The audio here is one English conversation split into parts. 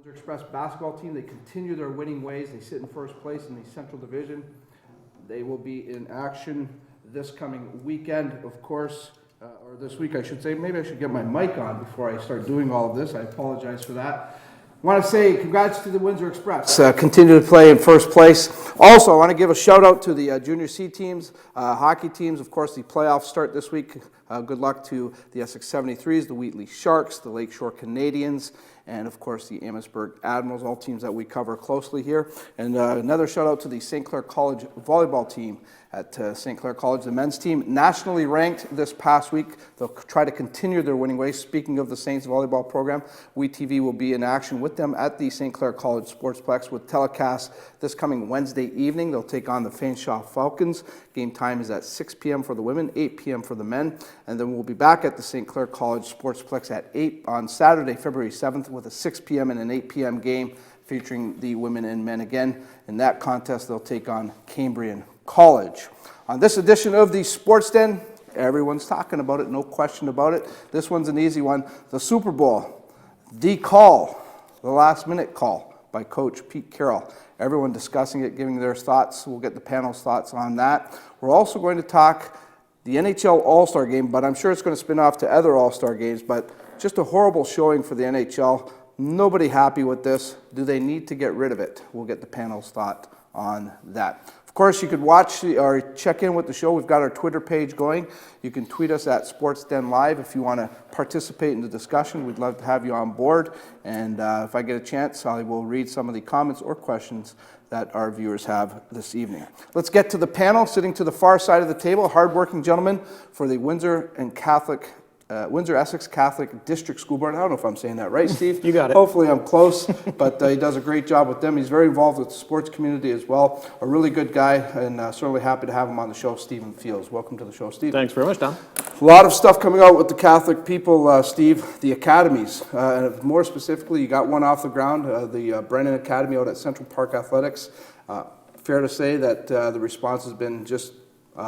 Windsor Express basketball team, they continue their winning ways. They sit in first place in the Central Division. They will be in action this coming weekend, of course, or this week I should say. Maybe I should get my mic on before I start doing all of this. I apologize for that. I want to say congrats to the Windsor Express. Continue to play in first place. Also, I want to give a shout out to the Junior C teams, hockey teams. Of course, the playoffs start this week. Good luck to the Essex 73s, the Wheatley Sharks, the Lakeshore Canadians, and of course the Amherstburg Admirals, all teams that we cover closely here. And another shout out to the St. Clair College volleyball team at St. Clair College, the men's team, nationally ranked this past week. They'll try to continue their winning ways. Speaking of the Saints volleyball program, WeTV will be in action with them at the St. Clair College Sportsplex with telecast this coming Wednesday evening. They'll take on the Fanshawe Falcons. Game time is at 6 p.m. for the women, 8 p.m. for the men. And then we'll be back at the St. Clair College Sportsplex at 8 on Saturday, February 7th with a 6 p.m. and an 8 p.m. game featuring the women and men again. In that contest, they'll take on Cambrian College. On this edition of the Sports Den, everyone's talking about it, no question about it. This one's an easy one. The Super Bowl, the call, the last minute call by Coach Pete Carroll. Everyone discussing it, giving their thoughts. We'll get the panel's thoughts on that. We're also going to talk the NHL All-Star Game, but I'm sure it's going to spin off to other All-Star Games, but just a horrible showing for the NHL. Nobody happy with this. Do they need to get rid of it? We'll get the panel's thought on that. Of course, you could watch or check in with the show. We've got our Twitter page going. You can tweet us at SportsDen Live if you want to participate in the discussion. We'd love to have you on board. And if I get a chance, I will read some of the comments or questions that our viewers have this evening. Let's get to the panel. Sitting to the far side of the table, hardworking gentleman for the Windsor Essex Catholic District School Board. I don't know if I'm saying that right, Steve. You got it. Hopefully I'm close, but he does a great job with them. He's very involved with the sports community as well. A really good guy, and certainly happy to have him on the show, Stephen Fields. Welcome to the show, Steve. Thanks very much, Tom. A lot of stuff coming out with the Catholic people, Steve. The academies, and more specifically, you got one off the ground, the Brennan Academy out at Central Park Athletics. Fair to say that the response has been just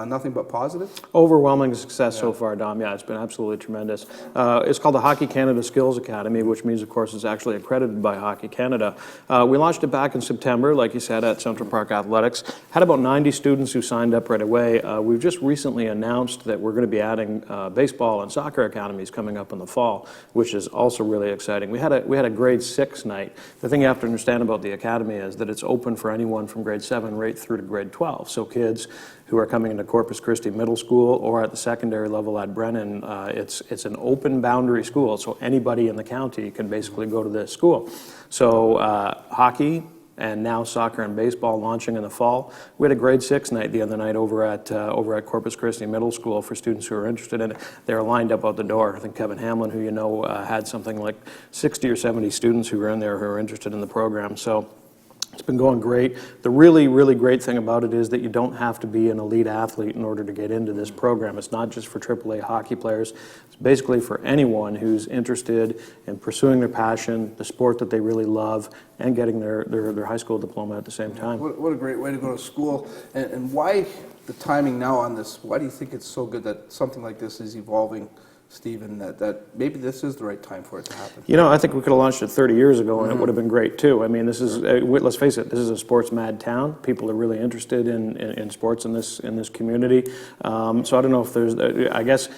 nothing but positive? Overwhelming success so far, Dom. Yeah, it's been absolutely tremendous. It's called the Hockey Canada Skills Academy, which means, of course, it's actually accredited by Hockey Canada. We launched it back in September, like you said, at Central Park Athletics. Had about 90 students who signed up right away. We've just recently announced that we're going to be adding baseball and soccer academies coming up in the fall, which is also really exciting. We had a grade 6 night. The thing you have to understand about the academy is that it's open for anyone from grade 7 right through to grade 12. So kids who are coming into Corpus Christi Middle School or at the secondary level at Brennan, it's an open boundary school, so anybody in the county can basically go to this school. So hockey and now soccer and baseball launching in the fall. We had a grade 6 night the other night over at Corpus Christi Middle School for students who are interested in it. They're lined up out the door. I think Kevin Hamlin, who you know, had something like 60 or 70 students who were in there who are interested in the program. So it's been going great. The really, really great thing about it is that you don't have to be an elite athlete in order to get into this program. It's not just for AAA hockey players. It's basically for anyone who's interested in pursuing their passion, the sport that they really love, and getting their high school diploma at the same time. What a great way to go to school. And why the timing now on this? Why do you think it's so good that something like this is evolving, Stephen, that maybe this is the right time for it to happen? You know, I think we could have launched it 30 years ago and it would have been great too. I mean, this is, let's face it, this is a sports mad town. People are really interested in sports in this community. So I don't know if there's, I guess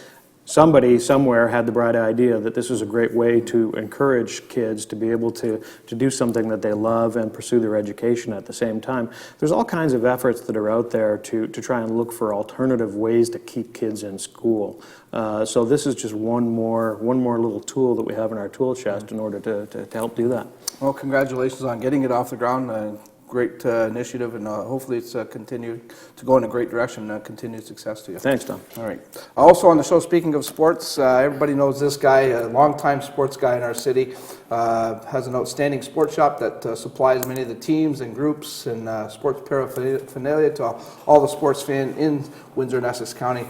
somebody somewhere had the bright idea that this is a great way to encourage kids to be able to do something that they love and pursue their education at the same time. There's all kinds of efforts that are out there to try and look for alternative ways to keep kids in school. So this is just one more little tool that we have in our tool chest in order to help do that. Well, congratulations on getting it off the ground. Great initiative, and hopefully it's continued to go in a great direction. Continued success to you. Thanks, Tom. All right. Also on the show, speaking of sports, everybody knows this guy, a longtime sports guy in our city. Has an outstanding sports shop that supplies many of the teams and groups and sports paraphernalia to all the sports fans in Windsor and Essex County.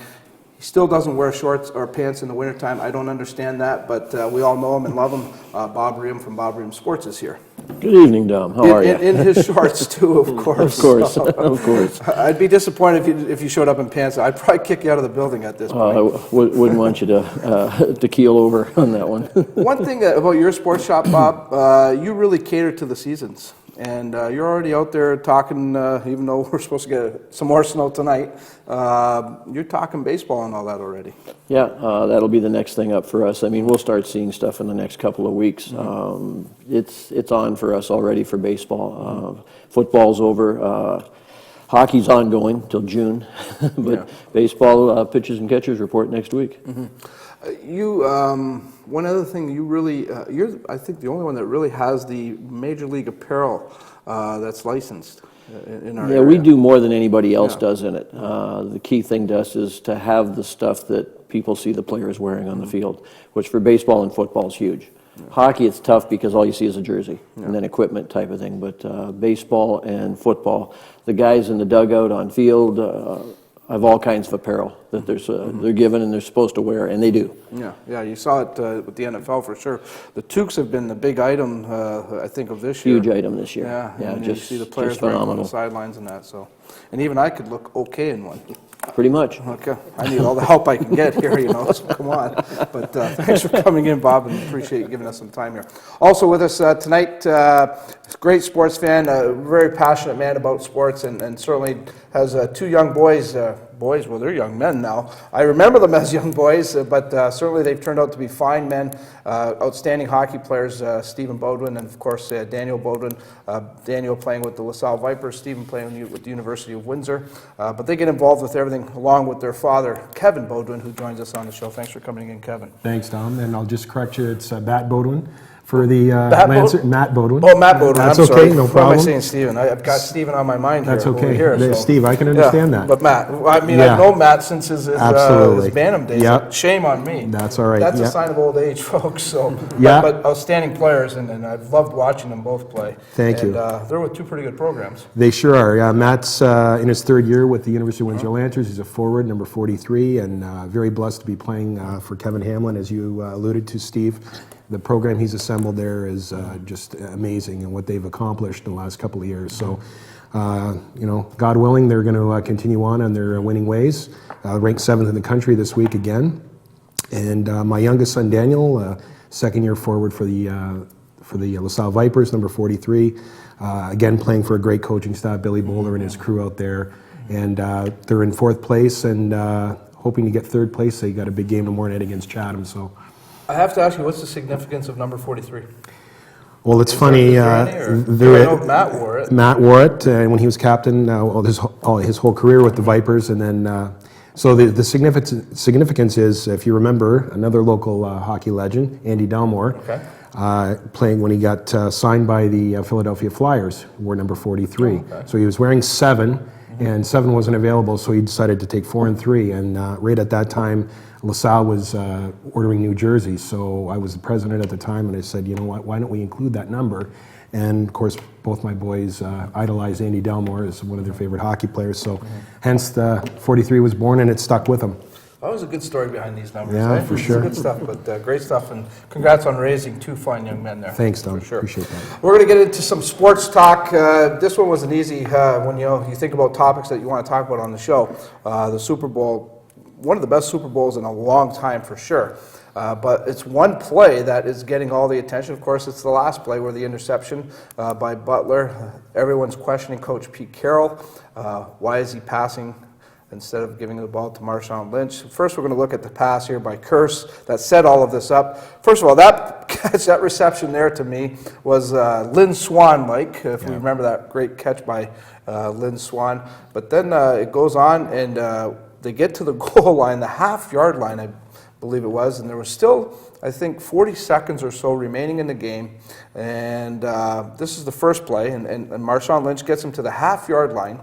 He still doesn't wear shorts or pants in the wintertime. I don't understand that, but we all know him and love him. Bob Ream from Bob Ream Sports is here. Good evening, Dom. How are you? In his shorts too, of course. Of course, of course. I'd be disappointed if you showed up in pants. I'd probably kick you out of the building at this point. I wouldn't want you to keel over on that one. One thing about your sports shop, Bob, you really cater to the seasons. And you're already out there talking, even though we're supposed to get some more snow tonight, you're talking baseball and all that already. Yeah, that'll be the next thing up for us. I mean, we'll start seeing stuff in the next couple of weeks. It's on for us already for baseball. Football's over. Hockey's ongoing till June, but baseball pitchers and catchers report next week. One other thing, you really, you're, I think, the only one that really has the Major League apparel that's licensed in our area. Yeah, we do more than anybody else does in it. The key thing to us is to have the stuff that people see the players wearing on the field, which for baseball and football is huge. Hockey, it's tough because all you see is a jersey and then equipment type of thing. But baseball and football, the guys in the dugout on field have all kinds of apparel that they're given and they're supposed to wear, and they do. Yeah, you saw it with the NFL for sure. The toques have been the big item, I think, of this year. Huge item this year. Yeah, and just you see the players wearing them on the sidelines and that. So, and even I could look okay in one. Pretty much. Okay, I need all the help I can get here, so come on. But thanks for coming in, Bob, and appreciate you giving us some time here. Also with us tonight, great sports fan, a very passionate man about sports, and certainly has two young boys. Well, they're young men now. I remember them as young boys, but certainly they've turned out to be fine men, outstanding hockey players, Stephen Beaudoin and, of course, Daniel Beaudoin. Daniel playing with the LaSalle Vipers, Stephen playing with the University of Windsor. But they get involved with everything along with their father, Kevin Beaudoin, who joins us on the show. Thanks for coming in, Kevin. Thanks, Tom. And I'll just correct you. It's Matt Beaudoin for the Matt Matt Beaudoin. Oh, Matt Beaudoin. That's I'm okay, sorry. no Why problem. am I saying Stephen? I've got Stephen on my mind That's here. okay. Here, so. Steve, I can understand that. But Matt, I mean, Yeah. I've known Matt since his Absolutely. Bantam days. Yep. Shame on me. That's all right. That's a Yep. sign of old age, folks. So, Yeah. but outstanding players, and I've loved watching them both play. Thank you. They're with two pretty good programs. They sure are. Matt's in his third year with the University of Windsor Lancers. He's a forward, number 43, and very blessed to be playing for Kevin Hamlin, as you alluded to, Steve. The program he's assembled there is just amazing, and what they've accomplished in the last couple of years. So, God willing, they're going to continue on their winning ways. Ranked 7th in the country this week again. And my youngest son, Daniel, second-year forward for the LaSalle Vipers, number 43. Again, playing for a great coaching staff, Billy Bowler and his crew out there. And they're in 4th place and hoping to get 3rd place. They got a big game tomorrow night against Chatham. So. I have to ask you, what's the significance of number 43? Well, it's funny. I know Matt wore it. Matt wore it when he was captain. His whole career with the Vipers, and then so the significance is, if you remember, another local hockey legend, Andy Delmore, playing when he got signed by the Philadelphia Flyers, wore number 43. So he was wearing 7, and 7 wasn't available, so he decided to take 4 and 3. And right at that time, LaSalle was ordering new jerseys, so I was the president at the time, and I said, you know what, why don't we include that number? And of course, both my boys idolize Andy Delmore as one of their favorite hockey players, so hence the 43 was born, and it stuck with him. That was a good story behind these numbers. Yeah, for sure. It's good stuff, but great stuff, and congrats on raising two fine young men there. Thanks, Tom. For sure. Appreciate that. We're going to get into some sports talk. This one wasn't easy when you think about topics that you want to talk about on the show. The Super Bowl, one of the best Super Bowls in a long time for sure. But it's one play that is getting all the attention. Of course, it's the last play where the interception by Butler. Everyone's questioning Coach Pete Carroll. Why is he passing instead of giving the ball to Marshawn Lynch? First, we're going to look at the pass here by Curse that set all of this up. First of all, that catch, that reception there to me was Lynn Swan-like, if we remember that great catch by Lynn Swan. But then it goes on, and they get to the goal line, the half-yard line, I believe it was, and there was still, I think, 40 seconds or so remaining in the game. And this is the first play, and Marshawn Lynch gets him to the half-yard line.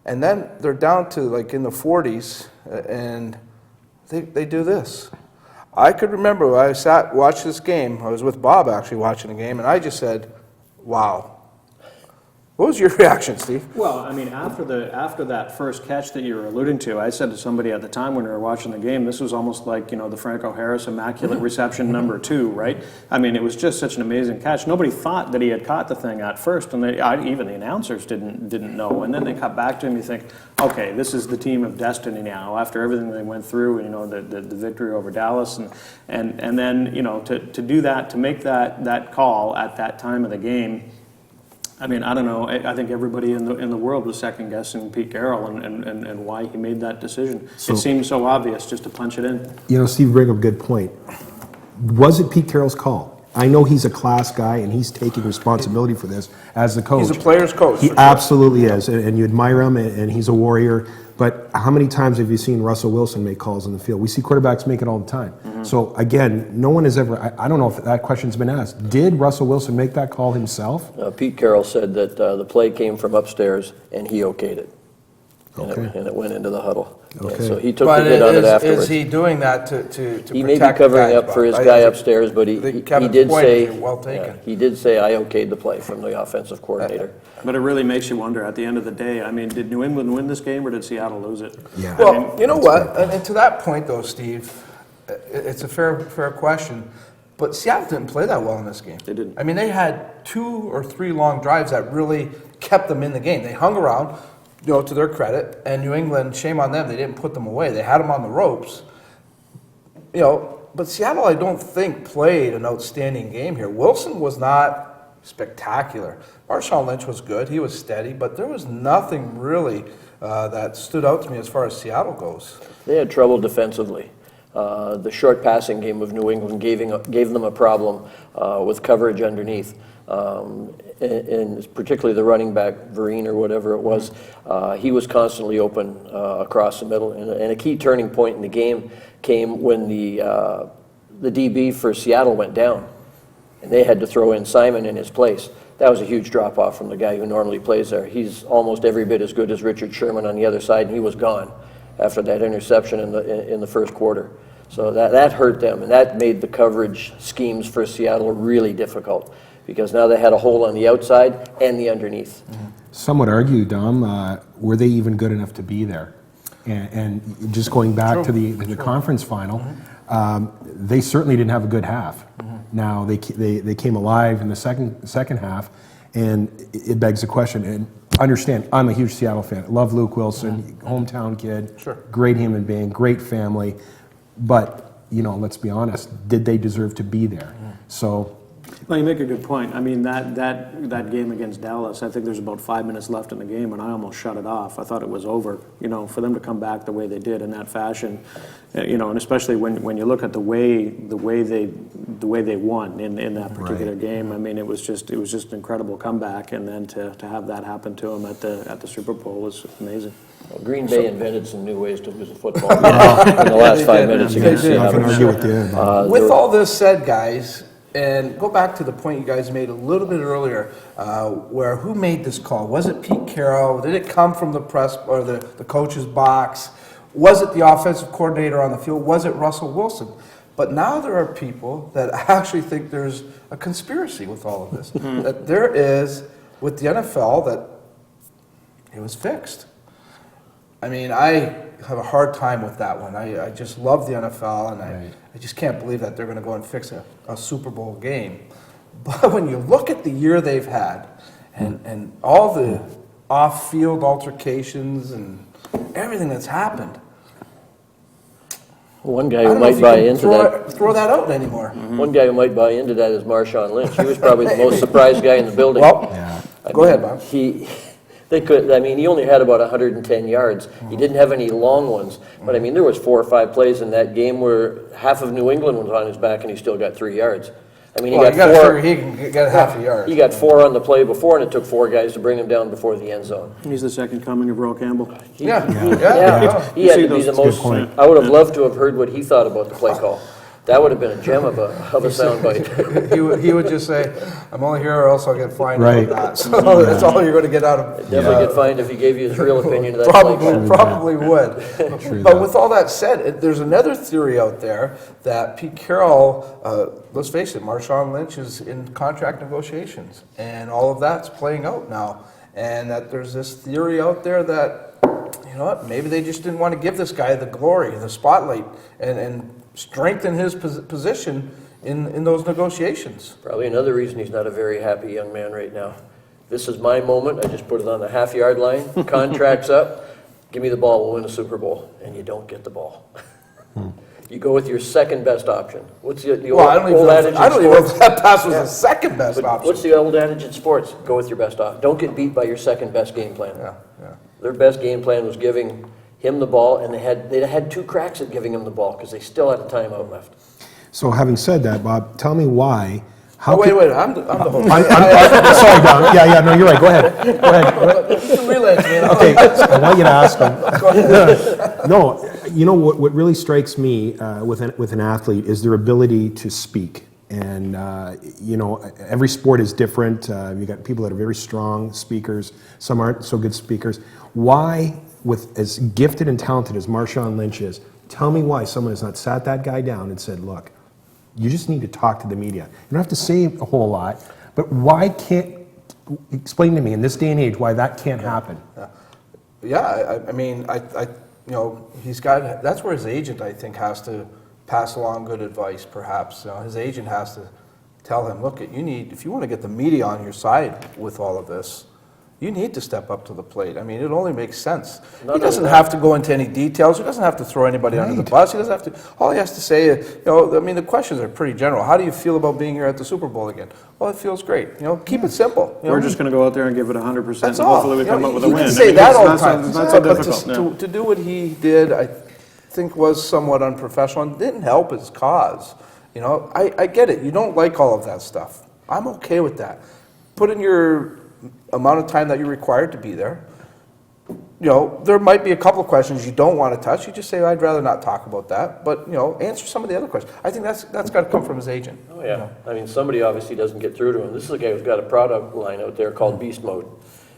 And then they're down to like in the 40s, and they do this. I could remember when I watched this game. I was with Bob actually watching the game, and I just said, wow. What was your reaction, Steve? Well, I mean, after that first catch that you were alluding to, I said to somebody at the time when we were watching the game, this was almost like, the Franco Harris immaculate reception number 2, right? I mean, it was just such an amazing catch. Nobody thought that he had caught the thing at first, and even the announcers didn't know. And then they cut back to him. You think, okay, this is the team of destiny now. After everything they went through, the victory over Dallas, and then to do that, to make that call at that time of the game. I mean, I don't know. I think everybody in the world was second guessing Pete Carroll and why he made that decision. It seemed so obvious just to punch it in. Steve bring up a good point. Was it Pete Carroll's call? I know he's a class guy and he's taking responsibility for this as the coach. He's a player's coach. He absolutely is, and you admire him, and he's a warrior. But how many times have you seen Russell Wilson make calls on the field? We see quarterbacks make it all the time. So again, no one has ever, I don't know if that question's been asked. Did Russell Wilson make that call himself? Pete Carroll said that the play came from upstairs and he okayed it. Okay. And it went into the huddle. Okay. And so he took the hit on it afterwards. Is he doing that to protect He may be the covering guys, up for his Bob? guy upstairs, but he Kevin's did point say, is well taken. he did say, I okayed the play from the offensive coordinator. But it really makes you wonder at the end of the day. I mean, did New England win this game or did Seattle lose it? Yeah. Well, you know what? And to that point, though, Steve, it's a fair question. But Seattle didn't play that well in this game. They didn't. I mean, they had 2 or 3 long drives that really kept them in the game. They hung around, to their credit, and New England, shame on them, they didn't put them away. They had them on the ropes. But Seattle, I don't think, played an outstanding game here. Wilson was not spectacular. Marshawn Lynch was good. He was steady, but there was nothing really that stood out to me as far as Seattle goes. They had trouble defensively. The short passing game of New England gave them a problem with coverage underneath. And particularly the running back, Vereen or whatever it was, he was constantly open across the middle. And a key turning point in the game came when the DB for Seattle went down, and they had to throw in Simon in his place. That was a huge drop-off from the guy who normally plays there. He's almost every bit as good as Richard Sherman on the other side, and he was gone after that interception in the first quarter. So that hurt them, and that made the coverage schemes for Seattle really difficult, because now they had a hole on the outside and the underneath. Some would argue, Dom, were they even good enough to be there? And just going back to the conference final, they certainly didn't have a good half. Now they came alive in the second half, and it begs the question. And understand, I'm a huge Seattle fan. Love Luke Wilson, hometown kid, great human being, great family. But let's be honest, did they deserve to be there? So. Well, you make a good point. I mean, that game against Dallas, I think there's about 5 minutes left in the game, and I almost shut it off. I thought it was over. For them to come back the way they did in that fashion, and especially when you look at the way they won in that particular game. I mean, it was just an incredible comeback, and then to have that happen to them at the Super Bowl was amazing. Well, Green Bay invented some new ways to lose a football game in the last 5 minutes against Seattle. With all this said, guys, and go back to the point you guys made a little bit earlier, where who made this call? Was it Pete Carroll? Did it come from the press or the coach's box? Was it the offensive coordinator on the field? Was it Russell Wilson? But now there are people that actually think there's a conspiracy with all of this. That there is, with the NFL, that it was fixed. I mean, I have a hard time with that one. I just love the NFL, and I just can't believe that they're going to go and fix a Super Bowl game. But when you look at the year they've had, and all the off-field altercations and everything that's happened, One guy I who don't know if might you buy can into that. throw that out anymore. One guy who might buy into that is Marshawn Lynch. He was probably the most surprised guy in the building. Well, I go mean, ahead, Bob. He only had about 110 yards. He didn't have any long ones. But I mean, there was 4 or 5 plays in that game where half of New England was on his back and he still got 3 yards. I mean, Well, you got to 4. figure he can get half a yard. He got 4 on the play before, and it took 4 guys to bring him down before the end zone. He's the second coming of Earl Campbell. Yeah. He had see to be those- the that's a most. good point. I would have loved to have heard what he thought about the play call. That would have been a gem of a soundbite. He would just say, "I'm only here, or else I'll get fined." Right. That. So that's all you're going to get out of. Definitely get fined if he gave you his real opinion of that play call. Probably would. True But that. with all that said, there's another theory out there that Pete Carroll, let's face it, Marshawn Lynch is in contract negotiations, and all of that's playing out now. and that there's this theory out there that, you know what, maybe they just didn't want to give this guy the glory, the spotlight, and strengthen his position in those negotiations. Probably another reason he's not a very happy young man right now. This is my moment. I just put it on the half-yard line. Contract's up. Give me the ball. We'll win a Super Bowl. And you don't get the ball. You go with your second best option. What's the Well, I don't even know sports? if that pass was the second best But option. what's the old adage in sports? Go with your best option. Don't get beat by your second best game plan. Yeah. Their best game plan was giving him the ball, and they had 2 cracks at giving him the ball because they still had a timeout left. So having said that, Bob, tell me why. How Oh, wait, could- I'm the host. I'm sorry, Don. Yeah, no, you're right. Go ahead. Go ahead. You can relay it to me. and I'll- Okay, I want you to ask him. No, you know what really strikes me with an athlete is their ability to speak. And you know, every sport is different. You got people that are very strong speakers. Some aren't so good speakers. Why, with as gifted and talented as Marshawn Lynch is, tell me why someone has not sat that guy down and said, "Look, you just need to talk to the media. You don't have to say a whole lot, but why can't explain to me in this day and age why that can't happen?" Yeah, I mean, you know, he's got, that's where his agent, I think, has to pass along good advice, perhaps. You know, his agent has to tell him, look, you need, if you want to get the media on your side with all of this, you need to step up to the plate. I mean, it only makes sense. He doesn't have to go into any details. He doesn't have to throw anybody under the bus. He doesn't have to, all he has to say is, you know, I mean, the questions are pretty general. How do you feel about being here at the Super Bowl again? Well, it feels great. You know, keep it simple. You know? We're just going to go out there and give it 100%, That's and all. hopefully we You know, come up with a he win. can I say mean, that it's all the not so- time. It's not so But difficult. no. to do what he did, I think was somewhat unprofessional and didn't help his cause. You know, I get it. You don't like all of that stuff. I'm okay with that. Put in your amount of time that you're required to be there. You know, there might be a couple of questions you don't want to touch. You just say, I'd rather not talk about that. But, you know, answer some of the other questions. I think that's got to come from his agent. Oh, yeah. I mean, somebody obviously doesn't get through to him. This is a guy who's got a product line out there called Beast Mode.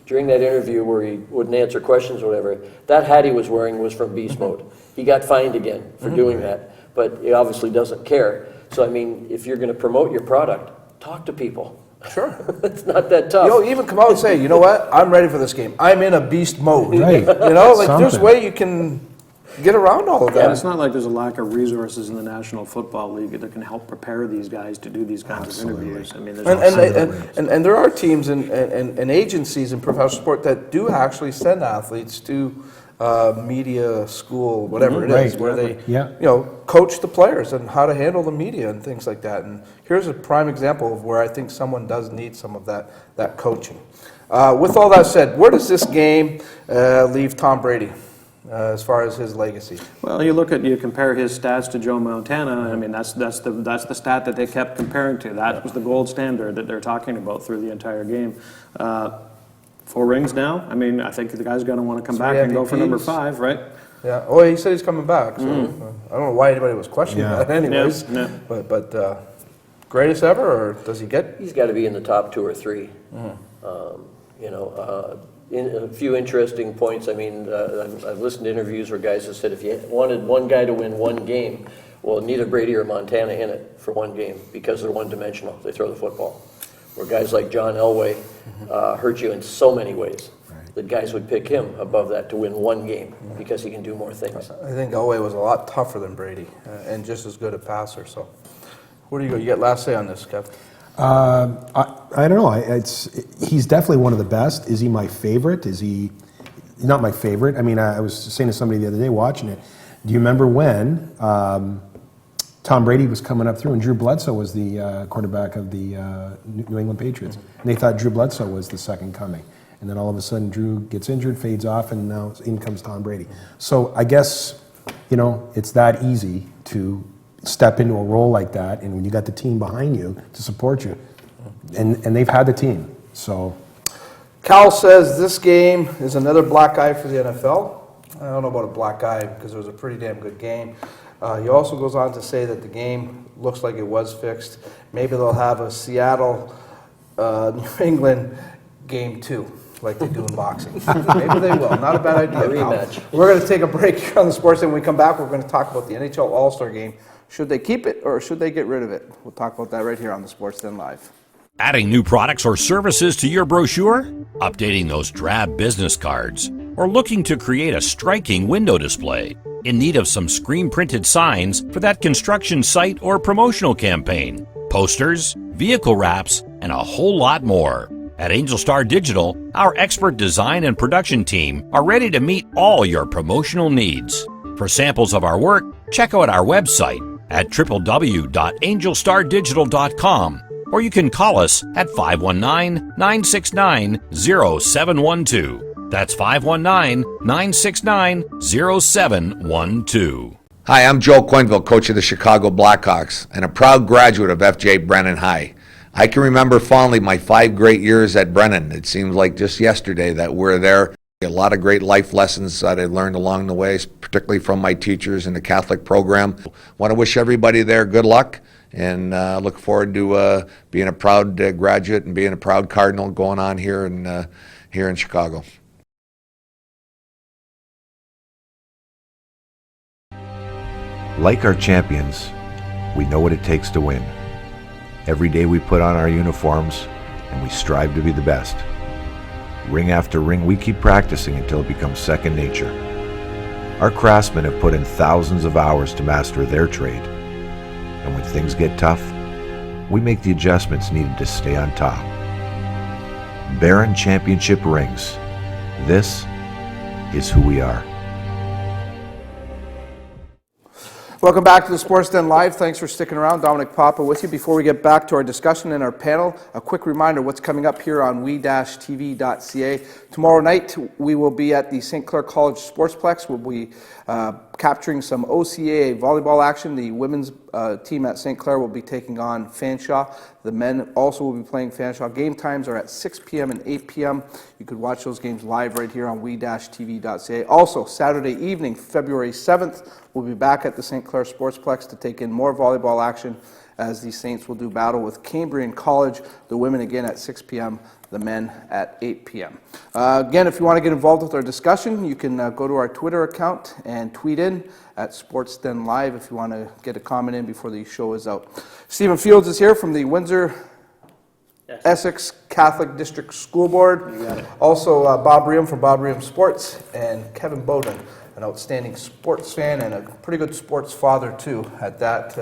During that interview where he wouldn't answer questions or whatever, that hat he was wearing was from Beast Mode. He got fined again for doing that, but he obviously doesn't care. So, I mean, if you're going to promote your product, talk to people. Sure. It's not that tough. You know, even come out and say, you know what? I'm ready for this game. I'm in a beast mode. Right. You know, like there's a Something. way you can get around all of And that. it's not like there's a lack of resources in the National Football League that can help prepare these guys to do these kinds of interviews. I mean, there's And there are teams and agencies in professional sport that do actually send athletes to media school, whatever it is, Right. where they, Yeah. you know, coach the players and how to handle the media and things like that. And here's a prime example of where I think someone does need some of that coaching. With all that said, where does this game leave Tom Brady as far as his legacy? Well, you compare his stats to Joe Montana. I mean, that's the stat that they kept comparing to. That was the gold standard that they're talking about through the entire game. 4 rings now. I mean, I think the guy's going to want to come 3 back and go for number MVPs. 5, right? Yeah. Oh, he said he's coming back. So I don't know why anybody was questioning Yeah. that, anyways. Yeah. But greatest ever, or does he get? He's got to be in the top 2 or 3. You know, in a few interesting points. I mean, I've listened to interviews where guys have said if you wanted one guy to win one game, well, neither Brady or Montana in it for one game because they're one-dimensional. They throw the football. Where guys like John Elway hurt you in so many ways that guys would pick him above that to win one game because he can do more things. I think Elway was a lot tougher than Brady and just as good a passer. So, where do you go? You get last say on this, Kev. I don't know. He's definitely one of the best. Is he my favorite? Is he not my favorite? I mean, I was saying to somebody the other day watching it. Do you remember when Tom Brady was coming up through and Drew Bledsoe was the quarterback of the New England Patriots? And they thought Drew Bledsoe was the second coming. And then all of a sudden Drew gets injured, fades off, and now in comes Tom Brady. So I guess, you know, it's that easy to step into a role like that, and when you got the team behind you to support you, and they've had the team, so. Cal says this game is another black eye for the NFL. I don't know about a black eye because it was a pretty damn good game. He also goes on to say that the game looks like it was fixed. Maybe they'll have a Seattle, New England game 2. Like they do in boxing. Maybe they will. Not a bad idea. A rematch. Cal. We're going to take a break here on the sports, and when we come back, we're going to talk about the NHL All-Star Game. Should they keep it or should they get rid of it? We'll talk about that right here on the Sports Den Live. Adding new products or services to your brochure? Updating those drab business cards? Or looking to create a striking window display? In need of some screen-printed signs for that construction site or promotional campaign? Posters, vehicle wraps, and a whole lot more. At Angel Star Digital, our expert design and production team are ready to meet all your promotional needs. For samples of our work, check out our website at www.angelstardigital.com, or you can call us at 519-969-0712. That's 519-969-0712. Hi, I'm Joe Coinville, coach of the Chicago Blackhawks and a proud graduate of FJ Brennan High. I can remember fondly my 5 great years at Brennan. It seems like just yesterday that we're there. A lot of great life lessons that I learned along the way, particularly from my teachers in the Catholic program. Want to wish everybody there good luck, and look forward to being a proud graduate and being a proud Cardinal going on here in Chicago. Like our champions, we know what it takes to win. Every day we put on our uniforms and we strive to be the best. Ring after ring, we keep practicing until it becomes second nature. Our craftsmen have put in thousands of hours to master their trade. And when things get tough, we make the adjustments needed to stay on top. Barron Championship Rings. This is who we are. Welcome back to the Sports Den Live. Thanks for sticking around. Dominic Papa with you. Before we get back to our discussion and our panel, a quick reminder what's coming up here on we-tv.ca. Tomorrow night, we will be at the St. Clair College Sportsplex. We'll be capturing some OCAA volleyball action. The women's team at St. Clair will be taking on Fanshawe. The men also will be playing Fanshawe. Game times are at 6 p.m. and 8 p.m. You could watch those games live right here on we-tv.ca. Also, Saturday evening, February 7th, we'll be back at the St. Clair Sportsplex to take in more volleyball action as the Saints will do battle with Cambrian College. The women again at 6 p.m., the men at 8 p.m. Again, if you want to get involved with our discussion, you can go to our Twitter account and tweet in at SportsDenLive if you want to get a comment in before the show is out. Stephen Fields is here from the Windsor Essex Catholic District School Board. Also Bob Riem from Bob Riem Sports, and Kevin Bowden, an outstanding sports fan and a pretty good sports father too at that,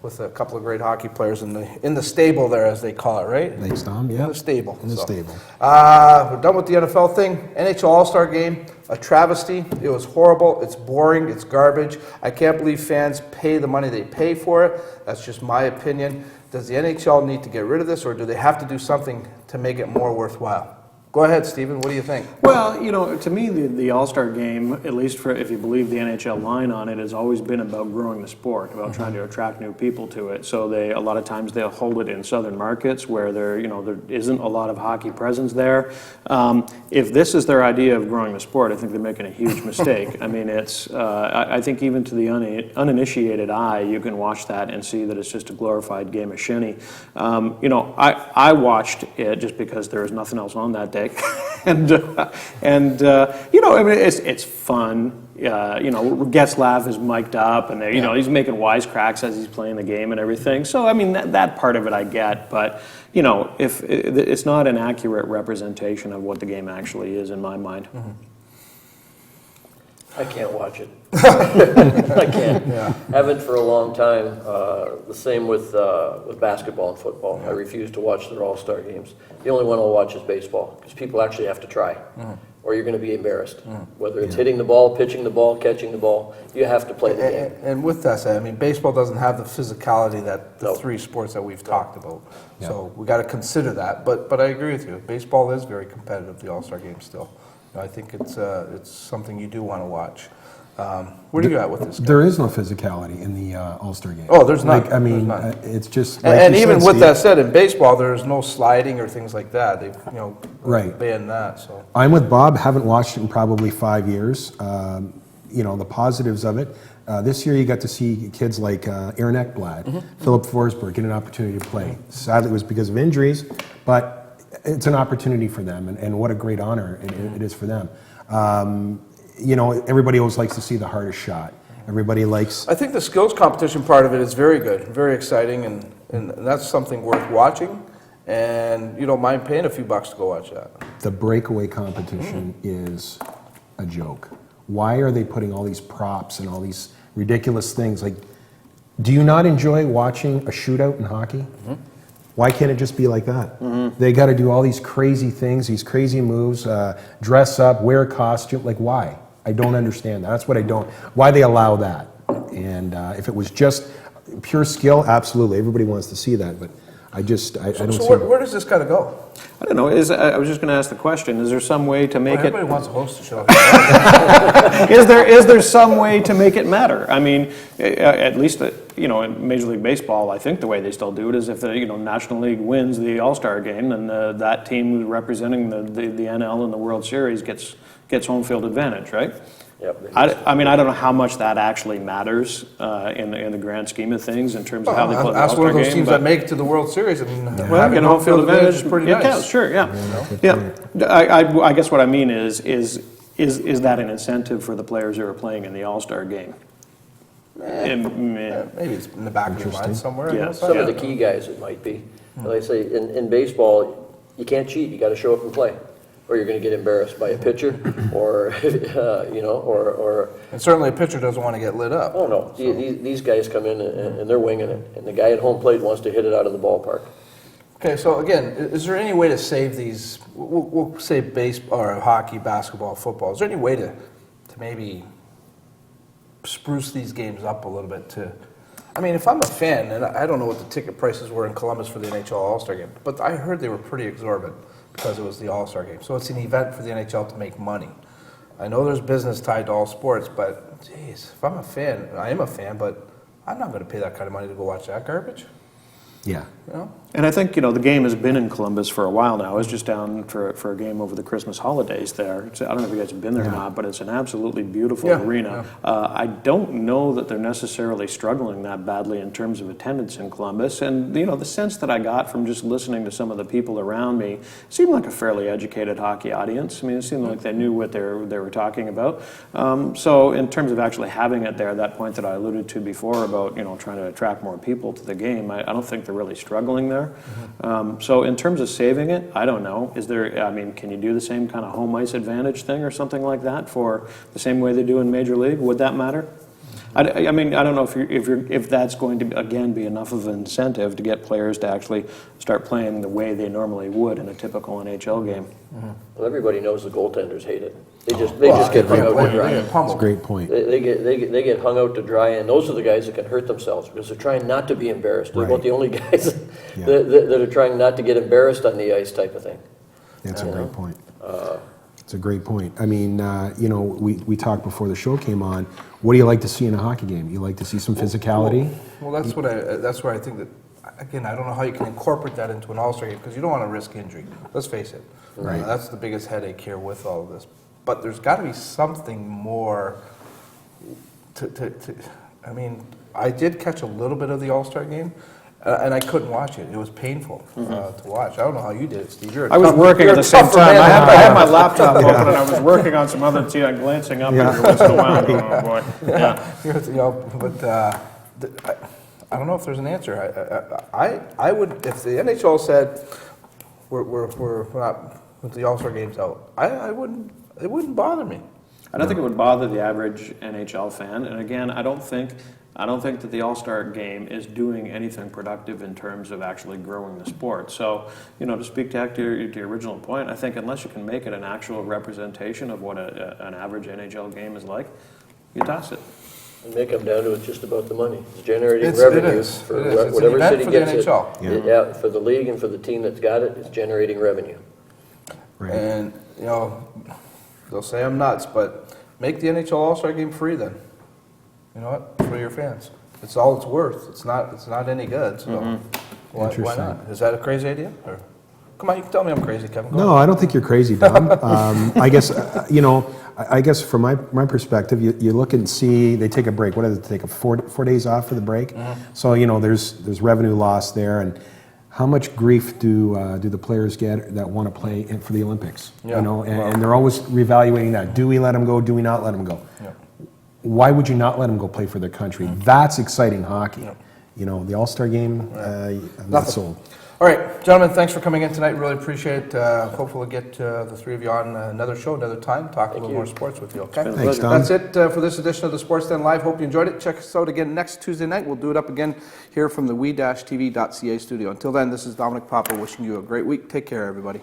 with a couple of great hockey players in the stable there, as they call it, right? Thanks, Tom. Yeah. In the stable. In the stable. We're done with the NFL thing. NHL All-Star Game, a travesty. It was horrible. It's boring. It's garbage. I can't believe fans pay the money they pay for it. That's just my opinion. Does the NHL need to get rid of this, or do they have to do something to make it more worthwhile? Go ahead, Stephen. What do you think? Well, you know, to me, the All-Star Game, at least for if you believe the NHL line on it, has always been about growing the sport, about trying to attract new people to it. So a lot of times they'll hold it in southern markets where there isn't a lot of hockey presence there. If this is their idea of growing the sport, I think they're making a huge mistake. I mean, it's I think even to the uninitiated eye, you can watch that and see that it's just a glorified game of shinny. I watched it just because there was nothing else on that day. and I mean, it's fun. Getzlaff is mic'd up, and he's making wisecracks as he's playing the game and everything. So I mean, that part of it I get, but if it's not an accurate representation of what the game actually is in my mind. Mm-hmm. I can't watch it. I can't. Yeah. Haven't for a long time. The same with basketball and football. I refuse to watch their all-star games. The only one I'll watch is baseball, because people actually have to try, or you're going to be embarrassed. Whether it's hitting the ball, pitching the ball, catching the ball, you have to play the game. And with that said, I mean, baseball doesn't have the physicality that the three sports that we've talked about. Yeah. So we got to consider that. But I agree with you. Baseball is very competitive, the All-Star game still. I think it's something you do want to watch. Where do you at with this? There is no physicality in the All-Star game. Oh, there's not. It's just. And even with that said, in baseball, there's no sliding or things like that. They've banned that. So I'm with Bob. Haven't watched it in probably 5 years. The positives of it. This year, you got to see kids like Aaron Ekblad, Philip Forsberg get an opportunity to play. Sadly, it was because of injuries, but it's an opportunity for them, and what a great honor it is for them. Everybody always likes to see the hardest shot. Everybody likes. I think the skills competition part of it is very good, very exciting, and that's something worth watching. and you don't mind paying a few bucks to go watch that. The breakaway competition is a joke. Why are they putting all these props and all these ridiculous things? Like, do you not enjoy watching a shootout in hockey? Why can't it just be like that? They got to do all these crazy things, these crazy moves, dress up, wear a costume. Like, why? I don't understand that. That's what I don't. Why they allow that? And if it was just pure skill, absolutely, everybody wants to see that. But I don't So see. where does this gotta go? I don't know, I was just going to ask the question, is there some way to make it... Everybody wants to host a show. Is there some way to make it matter? I mean, at least, in Major League Baseball, I think the way they still do it is if the, National League wins the All-Star game, then that team representing the NL in the World Series gets home field advantage, right? Yep. I mean, I don't know how much that actually matters in the grand scheme of things in terms of how they play the That's one All-Star of those getting teams but- that make it to the World Series, and Well, having getting home field advantage is pretty it nice. counts, sure, yeah. I guess what I mean is that an incentive for the players who are playing in the All-Star game? Maybe it's in the back of your mind somewhere. Yeah. Some of the key guys, it might be. Like I say, in baseball, you can't cheat. You got to show up and play, or you're going to get embarrassed by a pitcher, or or. And certainly a pitcher doesn't want to get lit up. Oh no, these guys come in and they're winging it, and the guy at home plate wants to hit it out of the ballpark. Okay, so again, is there any way to save these, we'll say baseball, or hockey, basketball, football, is there any way to maybe spruce these games up a little bit to, I mean, if I'm a fan, and I don't know what the ticket prices were in Columbus for the NHL All-Star Game, but I heard they were pretty exorbitant because it was the All-Star Game. So it's an event for the NHL to make money. I know there's business tied to all sports, but geez, if I'm a fan, I am a fan, but I'm not going to pay that kind of money to go watch that garbage. Yeah. You know? And I think, the game has been in Columbus for a while now. I was just down for a game over the Christmas holidays there. I don't know if you guys have been there or not, but it's an absolutely beautiful Yeah, arena. I don't know that they're necessarily struggling that badly in terms of attendance in Columbus. And, the sense that I got from just listening to some of the people around me seemed like a fairly educated hockey audience. I mean, it seemed like they knew what they were talking about. So in terms of actually having it there, that point that I alluded to before about, trying to attract more people to the game, I don't think they're really struggling there. So in terms of saving it, I don't know. Can you do the same kind of home ice advantage thing or something like that for the same way they do in Major League? Would that matter? I don't know if that's going to, again, be enough of an incentive to get players to actually start playing the way they normally would in a typical NHL game. Well, everybody knows the goaltenders hate it. They just get hung out to dry. That's a great point. They get hung out to dry, and those are the guys that can hurt themselves because they're trying not to be embarrassed. They're about the only guys that are trying not to get embarrassed on the ice, type of thing. That's a great point. It's a great point. I mean, we talked before the show came on. What do you like to see in a hockey game? You like to see some physicality? Well, that's where I think that, again, I don't know how you can incorporate that into an All-Star game because you don't want to risk injury. Let's face it. Right. That's the biggest headache here with all of this. But there's got to be something more I mean, I did catch a little bit of the All-Star game, and I couldn't watch it. It was painful to watch. I don't know how you did it, Steve. I was working at the same time. I had my laptop open and I was working on some other tea. I'm glancing up every once in a while. Oh boy! Yeah. I don't know if there's an answer. I would, if the NHL said we're not with the All-Star games out, I wouldn't. It wouldn't bother me. I don't think it would bother the average NHL fan. And again, I don't think that the All-Star game is doing anything productive in terms of actually growing the sport. So, to speak back to your original point, I think unless you can make it an actual representation of what an average NHL game is like, you toss it. And they come down to it just about the money. It's generating It revenue is. for It is. It's whatever an event city for the gets NHL. it. Yeah, for the league and for the team that's got it, it's generating revenue. Right. And they'll say I'm nuts, but make the NHL All-Star game free then. You know what? For your fans. It's all it's worth. It's not any good. So why not? Is that a crazy idea? Or, come on, you can tell me I'm crazy, Kevin. Go No, I don't think you're crazy, Dom. I guess, I guess from my perspective, you look and see, they take a break. What does it take? 4 days off for the break? So, there's revenue loss there. And how much grief do the players get that want to play for the Olympics? Yeah. And they're always reevaluating that. Do we let them go? Do we not let them go? Yeah. Why would you not let them go play for their country? That's exciting hockey. The All-Star game, I'm not sold. All right, gentlemen, thanks for coming in tonight. Really appreciate it. Hopefully we'll get the three of you on another show, another time, talk a little more sports with you, okay? Thanks, Tom. That's it for this edition of the Sports Den Live. Hope you enjoyed it. Check us out again next Tuesday night. We'll do it up again here from the we-tv.ca studio. Until then, this is Dominic Papa wishing you a great week. Take care, everybody.